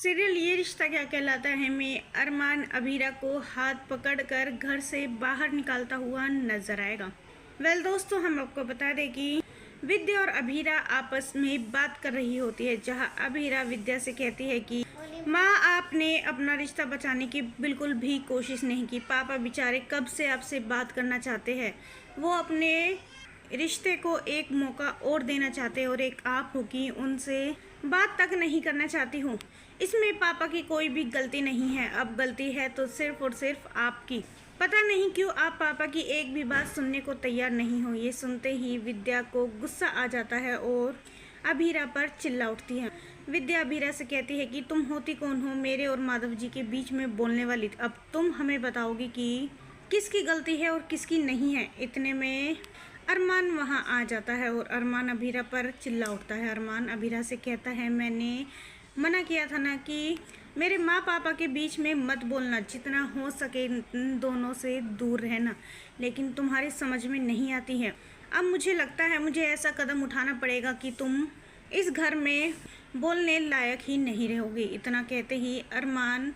Serial ये रिश्ता क्या कहलाता है में अरमान अभीरा को हाथ पकड़कर घर से बाहर निकालता हुआ नजर आएगा। दोस्तों, हम आपको बता दें कि विद्या और अभीरा आपस में बात कर रही होती है, जहां अभीरा विद्या से कहती है कि माँ, आपने अपना रिश्ता बचाने की बिल्कुल भी कोशिश नहीं की। पापा बेचारे कब से आपसे बात करना चाहते हैं, वो अपने रिश्ते को एक मौका और देना चाहते हैं और एक आप हो कि उनसे बात तक नहीं करना चाहती हूँ। इसमें पापा की कोई भी गलती नहीं है, अब गलती है तो सिर्फ और सिर्फ आपकी। पता नहीं क्यों आप पापा की एक भी बात सुनने को तैयार नहीं हो। ये सुनते ही विद्या को गुस्सा आ जाता है और अभीरा पर चिल्ला उठती है। विद्या अभीरा से कहती है कि तुम होती कौन हो मेरे और माधव जी के बीच में बोलने वाली। अब तुम हमें बताओगी कि किसकी गलती है और किसकी नहीं है। इतने में अरमान वहां आ जाता है और अरमान अभीरा पर चिल्ला उठता है। अरमान अभीरा से कहता है, मैंने मना किया था ना कि मेरे माँ पापा के बीच में मत बोलना, जितना हो सके दोनों से दूर रहना, लेकिन तुम्हारी समझ में नहीं आती है। अब मुझे लगता है मुझे ऐसा कदम उठाना पड़ेगा कि तुम इस घर में बोलने लायक ही नहीं रहोगे। इतना कहते ही अरमान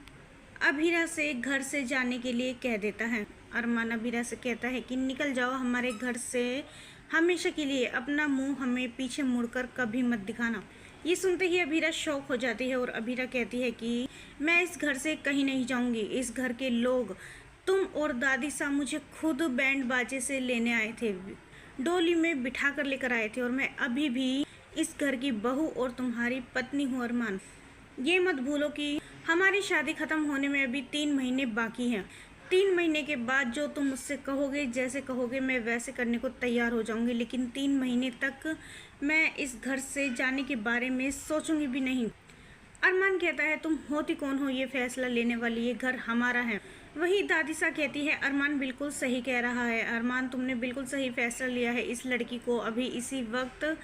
अभीरा से घर से जाने के लिए कह देता है। अरमान अभीरा से कहता है कि निकल जाओ हमारे घर से हमेशा के लिए, अपना मुंह हमें पीछे मुड़कर कभी मत दिखाना। ये सुनते ही अभीरा शौक हो जाती है और अभीरा कहती है कि मैं इस घर से कहीं नहीं जाऊंगी। इस घर के लोग, तुम और दादी सा मुझे खुद बैंड बाजे से लेने आए थे, डोली में बिठा कर लेकर आए थे और मैं अभी भी इस घर की बहू और तुम्हारी पत्नी हूँ। अरमान, ये मत भूलो कि हमारी शादी खत्म होने में अभी 3 महीने बाकी हैं। 3 महीने के बाद जो तुम मुझसे कहोगे, जैसे कहोगे मैं वैसे करने को तैयार हो जाऊंगी, लेकिन 3 महीने तक मैं इस घर से जाने के बारे में सोचूंगी भी नहीं। अरमान कहता है, तुम होती कौन हो ये फैसला लेने वाली, ये घर हमारा है। वही दादी सा कहती है, अरमान बिल्कुल सही कह रहा है। अरमान, तुमने बिल्कुल सही फैसला लिया है। इस लड़की को अभी इसी वक्त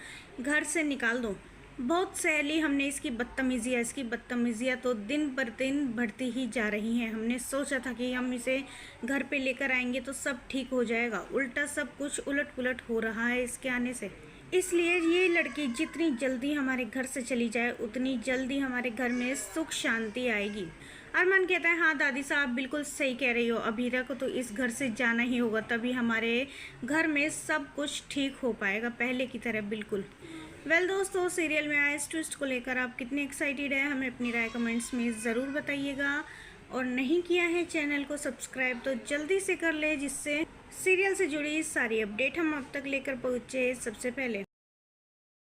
घर से निकाल दो। बहुत सहली हमने इसकी बदतमीजियाँ तो दिन पर दिन बढ़ती ही जा रही हैं। हमने सोचा था कि हम इसे घर पे लेकर आएंगे तो सब ठीक हो जाएगा, उल्टा सब कुछ उलट पुलट हो रहा है इसके आने से। इसलिए ये लड़की जितनी जल्दी हमारे घर से चली जाए उतनी जल्दी हमारे घर में सुख शांति आएगी। अरमान कहता है, हाँ दादी साहब बिल्कुल सही कह रही हो, अभीरा को तो इस घर से जाना ही होगा, तभी हमारे घर में सब कुछ ठीक हो पाएगा पहले की तरह बिल्कुल। दोस्तों, सीरियल में आए इस ट्विस्ट को लेकर आप कितने एक्साइटेड हैं, हमें अपनी राय कमेंट्स में ज़रूर बताइएगा। और नहीं किया है चैनल को सब्सक्राइब तो जल्दी से कर ले, जिससे सीरियल से जुड़ी सारी अपडेट हम अब तक लेकर पहुँचे सबसे पहले।